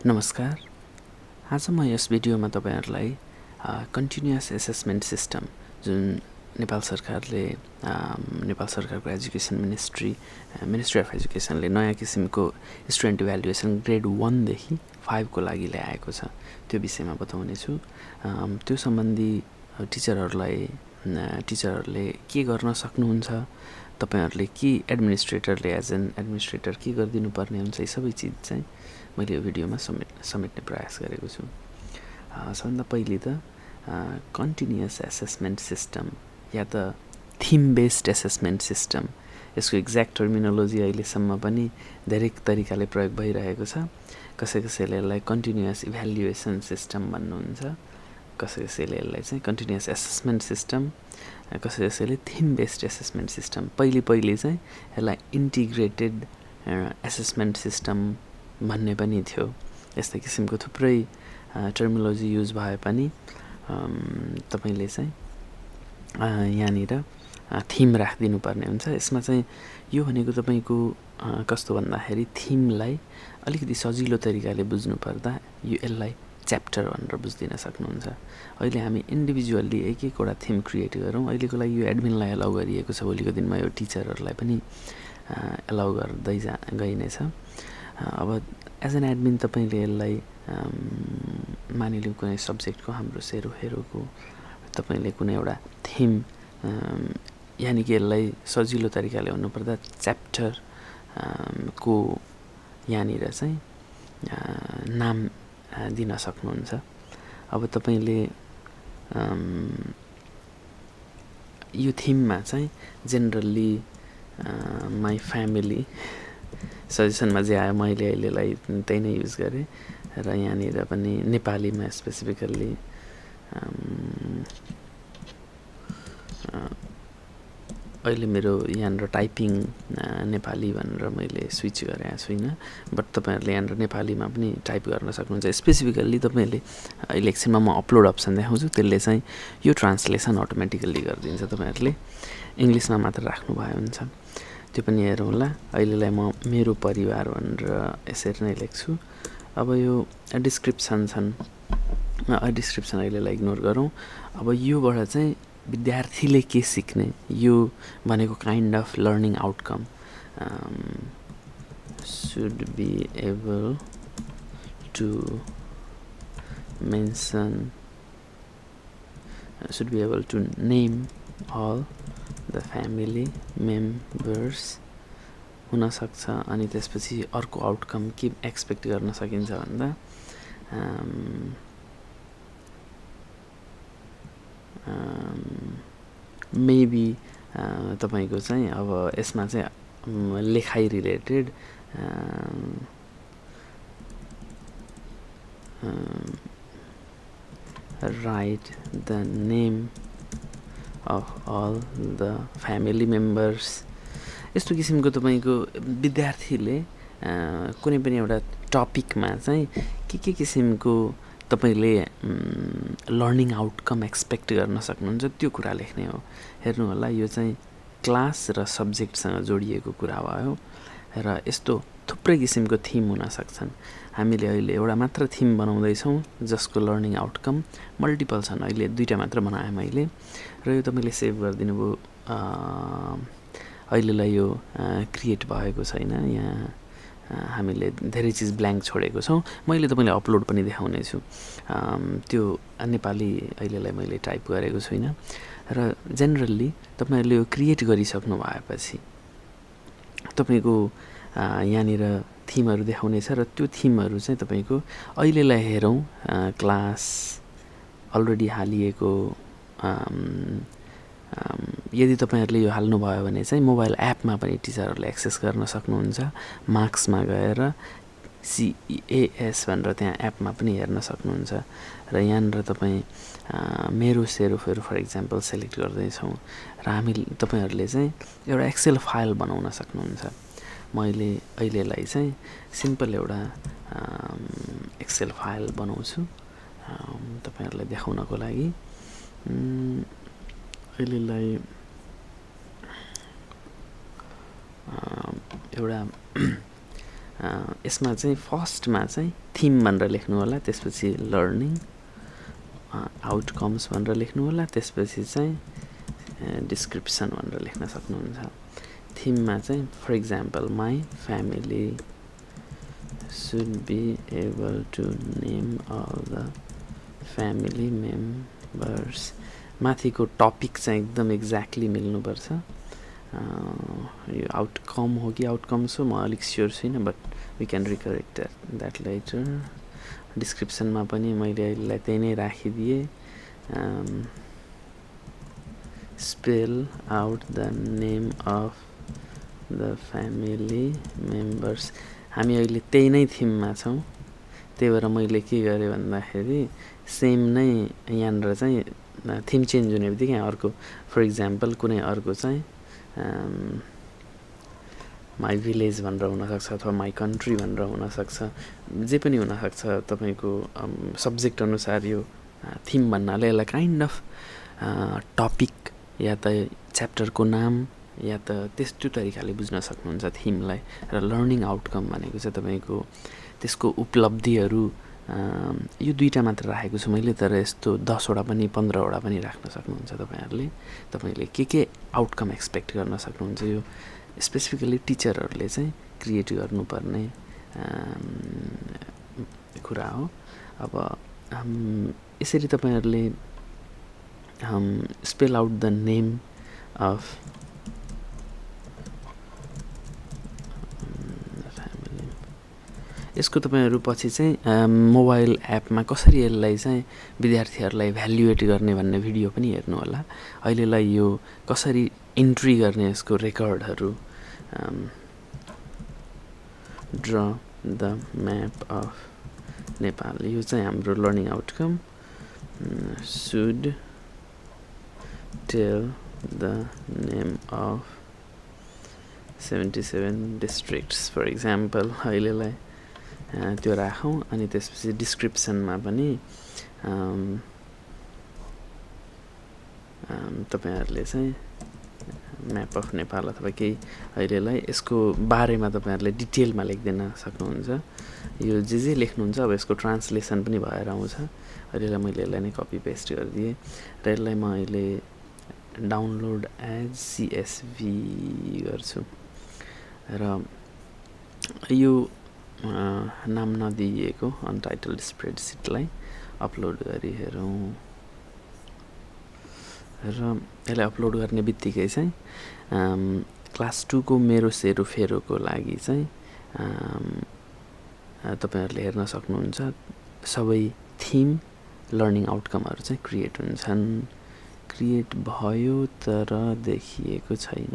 नमस्कार। आज म यस भिडियोमा तपाईहरुलाई कन्टिन्युअस एसेसमेन्ट सिस्टम जुन नेपाल सरकारको एजुकेसन मिनिस्ट्री अफ एजुकेसनले नयाँ किसिमको स्टुडेन्ट इभ्यालुएसन ग्रेड 1 देखि 5 को लागि ल्याएको छ त्यो विषयमा बताउने छु। त्यो सम्बन्धी टिचरहरुले के गर्न सक्नुहुन्छ, तपाईहरुले के एडमिनिस्ट्रेटरले एज एन एडमिनिस्ट्रेटर के गरिदिनु पर्ने हुन्छ, यी सबै चीज चाहिँ मैले यो भिडियोमा समेट्ने प्रयास गरेको छु। सबभन्दा पहिले त कन्टिन्युअस एसेसमेन्ट सिस्टम या त थीम बेस्ड एसेसमेन्ट सिस्टम, यसको एक्ज्याक्ट टर्मिनोलोजी अहिलेसम्म पनि धेरै तरिकाले प्रयोग भइरहेको छ। कसैले यसलाई कन्टिन्युअस इभ्यालुएसन सिस्टम भन्नुहुन्छ, कसैले यसलाई चाहिँ कन्टिन्युअस एसेसमेन्ट सिस्टम, कसैले थीम बेस्ड एसेसमेन्ट सिस्टम, पहिले चाहिँ यसलाई इन्टिग्रेटेड एसेसमेन्ट सिस्टम भन्ने पनि थियो। यस्तै किसिमको थुप्रै टर्मिनोलोजी युज भए पनि तपाईले चाहिँ यहाँनिर थीम राखिदिनु पर्ने हुन्छ। यसमा चाहिँ यो भनेको तपाईको कस्तो भन्दाखेरि थीमलाई अलिकति सजिलो तरिकाले बुझ्नु पर्दा यो यसलाई च्याप्टर भनेर बुझ्दिन सक्नुहुन्छ। अहिले हामी इन्डिभिजुअली एक-एकवटा थीम क्रिएट गरौँ। अहिलेको लागि यो एडमिनलाई अलाउ गरिएको छ, भोलिको दिनमा यो टिचरहरुलाई पनि अलाउ गर्दै गइनेछ। अब एज एन एडमिन तपाईले यसलाई मानिलिउँ कुनै सब्जेक्टको हाम्रो सेरोफेरोको तपाईले कुनै एउटा थीम यानि कि यसलाई सजिलो तरिकाले भन्नुपर्दा च्याप्टर को यहाँनिर चाहिँ नाम दिन सक्नुहुन्छ। अब तपाईले यो थीममा चाहिँ जेनरली माई फ्यामिली सजेसनमा जे आयो मैले अहिलेलाई त्यही नै युज गरेँ र यहाँनिर पनि नेपालीमा स्पेसिफिकल्ली अहिले मेरो यहाँनिर टाइपिङ नेपाली भनेर मैले स्विच गरेको छुइनँ, बट तपाईहरुले यहाँनिर नेपालीमा पनि टाइप गर्न सक्नुहुन्छ। स्पेसिफिकल्ली तपाईले अहिले एकछिनमा म अपलोड अप्सन देखाउँछु, त्यसले चाहिँ यो ट्रान्सलेसन अटोमेटिकल्ली गरिदिन्छ। तपाईहरुले इङ्ग्लिसमा मात्र राख्नु भए हुन्छ, त्यो पनि हेरौँला। अहिलेलाई म मेरो परिवार भनेर यसरी नै लेख्छु। अब यो डिस्क्रिप्सन छन्, डिस्क्रिप्सन अहिलेलाई इग्नोर गरौँ। अब योबाट चाहिँ विद्यार्थीले के सिक्ने, यो भनेको kind of learning outcome should be able to name all the family members हुन सक्छ। अनि त्यसपछि अर्को आउटकम के एक्सपेक्ट गर्न सकिन्छ भन्दा मेबी तपाईको चाहिँ अब यसमा चाहिँ लेखाइ related write the name of all the family members, यस्तो किसिमको तपाईको विद्यार्थीले कुनै पनि एउटा टपिकमा चाहिँ के किसिमको तपाईले लर्निङ आउटकम एक्सपेक्ट गर्न सक्नुहुन्छ त्यो कुरा लेख्ने हो। हेर्नु होला, यो चाहिँ क्लास र सब्जेक्टसँग जोडिएको कुरा भयो र यस्तो थुप्रै किसिमको थीम हुन सक्छन्। हामीले अहिले एउटा मात्र थीम बनाउँदै छौं जसको लर्निङ आउटकम मल्टिपल छन्। अहिले दुईटा मात्र बनाए मैले र यो तपाईले सेभ गरिदिनु भयो। अहिलेलाई यो क्रिएट भएको छैन, यहाँ हामीले धेरै चीज ब्ल्याङ्क छोडेको छौं। मैले तपाईलाई अपलोड पनि देखाउने छु। त्यो नेपाली अहिलेलाई मैले टाइप गरेको छुइनँ र जेनरली तपाईहरुले यो क्रिएट गरिसक्नु भएपछि तपाईको यहाँनिर थीमहरु देखाउनेछ र त्यो थीमहरु चाहिँ तपाईको अहिलेलाई हेरौं क्लास अलरेडी हालिएको। यदि तपाईहरुले यो हाल्नु भयो भने चाहिँ मोबाइल एपमा पनि टिचरहरुले एक्सेस गर्न सक्नुहुन्छ। मार्क्समा गएर CAS भनेर त्यहाँ एपमा पनि हेर्न सक्नुहुन्छ र यहाँनिर तपाई मेरो सेरोफेरो फर एक्जाम्पल सेलेक्ट गर्दै छौं र तपाईहरुले चाहिँ एउटा एक्सेल फाइल बनाउन सक्नुहुन्छ। मैले अहिलेलाई चाहिँ सिम्पल एउटा एक्सेल फाइल बनाउँछु तपाईहरुलाई देखाउनको लागि। अहिलेलाई एउटा यसमा चाहिँ फर्स्टमा चाहिँ थिम भनेर लेख्नु होला, त्यसपछि लर्निङ आउटकम्स भनेर लेख्नु होला, त्यसपछि चाहिँ डिस्क्रिप्सन भनेर लेख्न सक्नुहुन्छ। थिममा चाहिँ for example my family should be able to name all the family members। माथिको टपिक चाहिँ एकदम एक्ज्याक्टली मिल्नुपर्छ। यो आउटकम हो कि आउटकम्स हो म अलिक स्योर छुइनँ, but we can recorrect that letter. डिस्क्रिप्सनमा पनि मैले अहिलेलाई त्यही नै राखिदिएँ। Spell out the name of the family members. हामी अहिले त्यही नै थिममा छौँ, त्यही भएर मैले के गरेँ भन्दाखेरि सेम नै यहाँनिर चाहिँ थिम चेन्ज हुने बित्तिकै अर्को फर इक्जाम्पल कुनै अर्को चाहिँ माई भिलेज भनेर हुनसक्छ अथवा माई कन्ट्री भनेर हुनसक्छ, जे पनि हुनसक्छ। तपाईँको सब्जेक्ट अनुसार यो थिम भन्नाले यसलाई काइन्ड अफ टपिक या त च्याप्टरको नाम या त त्यस्तो तरिकाले बुझ्न सक्नुहुन्छ थिमलाई। र लर्निङ आउटकम भनेको चाहिँ तपाईँको त्यसको उपलब्धिहरू यो 2टा मात्र राखेको छु मैले, तर यस्तो 10वटा पनि 15वटा पनि राख्न सक्नुहुन्छ तपाईँहरूले। तपाईँले के आउटकम एक्सपेक्ट गर्न सक्नुहुन्छ, यो स्पेसिफिकली टिचरहरूले चाहिँ क्रिएट गर्नुपर्ने कुरा हो। अब यसरी तपाईँहरूले spell out the name of यसको तपाईँहरू पछि चाहिँ मोबाइल एपमा कसरी यसलाई चाहिँ विद्यार्थीहरूलाई भ्यालुएट गर्ने भन्ने भिडियो पनि हेर्नु होला। अहिलेलाई यो कसरी इन्ट्री गर्ने यसको रेकर्डहरू draw the map of Nepal, यो चाहिँ हाम्रो learning outcome. Should tell the name of 77 districts for example, अहिलेलाई त्यो राखौँ। अनि त्यसपछि डिस्क्रिप्सनमा पनि तपाईँहरूले चाहिँ म्याप अफ नेपाल अथवा केही अहिलेलाई यसको बारेमा तपाईँहरूले डिटेलमा लेखिदिन सक्नुहुन्छ। यो जे लेख्नुहुन्छ अब यसको ट्रान्सलेसन पनि भएर आउँछ। अहिलेलाई मैले यसलाई नै कपी पेस्ट गरिदिएँ र यसलाई म अहिले डाउनलोड एज CSV गर्छु र यो नाम नदिएको अनटाइटल्ड स्प्रेडसिटलाई अपलोड गरी हेरौँ। र यसलाई अपलोड गर्ने बित्तिकै चाहिँ क्लास 2 को मेरो सेरोफेरोको लागि चाहिँ तपाईँहरूले हेर्न सक्नुहुन्छ सबै थिम लर्निङ आउटकमहरू चाहिँ क्रिएट हुन्छन्। क्रिएट भयो तर देखिएको छैन।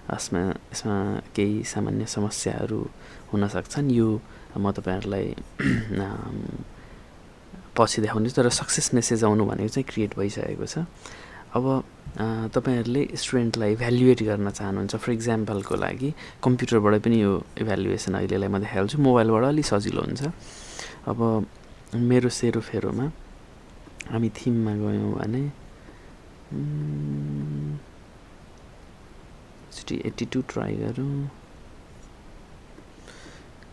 यसमा केही सामान्य समस्याहरू हुन सक्छन्, यो म तपाईँहरूलाई पछि देखाउने, तर सक्सेस मेसेज आउनु भनेको चाहिँ क्रिएट भइसकेको छ। अब तपाईँहरूले स्टुडेन्टलाई इभ्यालुएट गर्न चाहनुहुन्छ, फर इक्जाम्पलको लागि कम्प्युटरबाट पनि यो इभ्यालुएसन अहिलेलाई म देखाइहाल्छु, मोबाइलबाट अलिक सजिलो हुन्छ। अब मेरो सेरोफेरोमा हामी थिममा गयौँ भने 82 ट्राई गरौँ,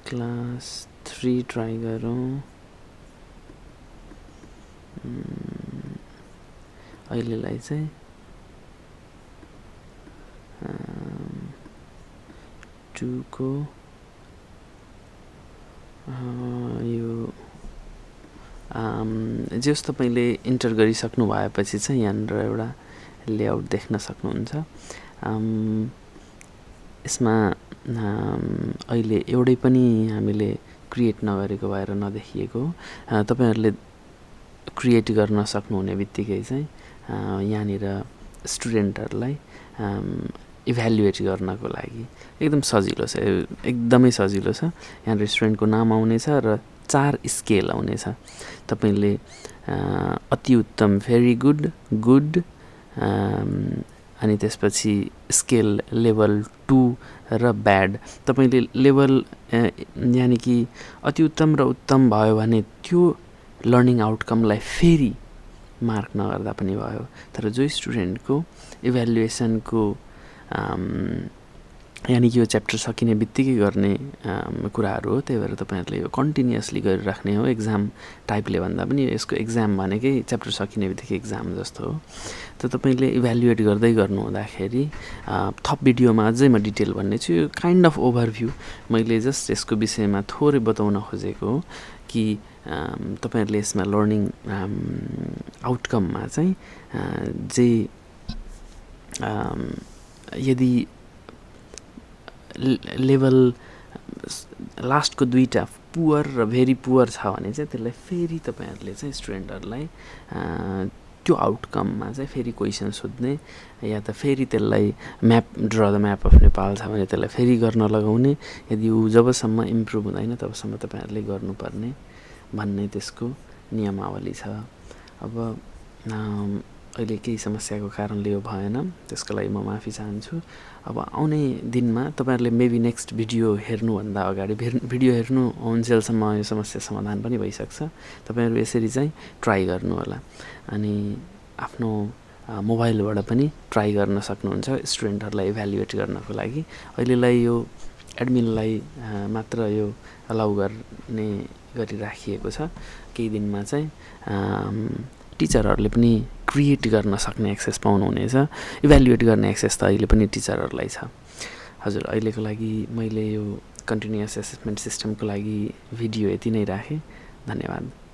क्लास 3 ट्राई गरौँ। अहिलेलाई चाहिँ टुको यो जस तपाईँले इन्टर गरिसक्नु भएपछि चाहिँ यहाँनिर एउटा लेआउट देख्न सक्नुहुन्छ। यसमा अहिले एउटै पनि हामीले क्रिएट नगरेको भएर नदेखिएको। तपाईँहरूले क्रिएट गर्न सक्नुहुने बित्तिकै चाहिँ यहाँनिर स्टुडेन्टहरूलाई इभ्यालुएट गर्नको लागि एकदम सजिलो छ, एकदमै सजिलो छ। यहाँनिर स्टुडेन्टको नाम आउनेछ र 4 स्केल आउनेछ। तपाईँले अति उत्तम, भेरी गुड, गुड, अनि त्यसपछि स्केल लेभल 2 र ब्याड। तपाईँले लेभल यानि कि अति उत्तम र उत्तम भयो भने त्यो लर्निङ आउटकमलाई फेरि मार्क नगर्दा पनि भयो। तर जो स्टुडेन्टको इभ्यालुएसनको यानि कि यो च्याप्टर सकिने बित्तिकै गर्ने कुराहरू हो। त्यही भएर तपाईँहरूले यो कन्टिन्युसली गरिराख्ने हो। एक्जाम टाइपले भन्दा पनि यसको एक्जाम भनेकै च्याप्टर सकिने बित्तिकै एक्जाम जस्तो हो। त तपाईँले इभ्यालुएट गर्दै गर्नु हुँदाखेरि थप भिडियोमा अझै म डिटेल भन्ने छु। यो काइन्ड अफ ओभरभ्यू मैले जस्ट यसको विषयमा थोरै बताउन खोजेको हो कि तपाईँहरूले यसमा लर्निङ आउटकममा चाहिँ यदि लेभल लास्टको दुईवटा पुवर र भेरी पुवर छ भने चाहिँ त्यसलाई फेरि तपाईँहरूले चाहिँ स्टुडेन्टहरूलाई त्यो आउटकममा चाहिँ फेरि क्वेसन सोध्ने या त फेरि त्यसलाई map draw the map of Nepal छ भने त्यसलाई फेरि गर्न लगाउने। यदि ऊ जबसम्म इम्प्रुभ हुँदैन तबसम्म तपाईँहरूले गर्नुपर्ने भन्ने त्यसको नियमावली छ। अब अहिले केही समस्याको कारणले यो भएन, त्यसको लागि म माफी चाहन्छु। अब आउने दिनमा तपाईँहरूले मेबी नेक्स्ट भिडियो हेर्नुभन्दा अगाडि भिडियो हेर्नु हुन्जेलसम्म यो समस्या समाधान पनि भइसक्छ। तपाईँहरू यसरी चाहिँ ट्राई गर्नु होला अनि आफ्नो मोबाइलबाट पनि ट्राई गर्न सक्नुहुन्छ स्टुडेन्टहरूलाई इभ्यालुएट गर्नको लागि। अहिलेलाई यो एडमिनलाई मात्र यो अलाउ गर्ने गरिराखिएको छ। केही दिनमा चाहिँ टिचरहरूले पनि क्रिएट गर्न सक्ने एक्सेस पाउनुहुनेछ। इभ्यालुएट गर्ने एक्सेस त अहिले पनि टिचरहरूलाई छ। हजुर, अहिलेको लागि मैले यो कन्टिन्युअस एसेसमेन्ट सिस्टमको लागि भिडियो यति नै राखेँ। धन्यवाद।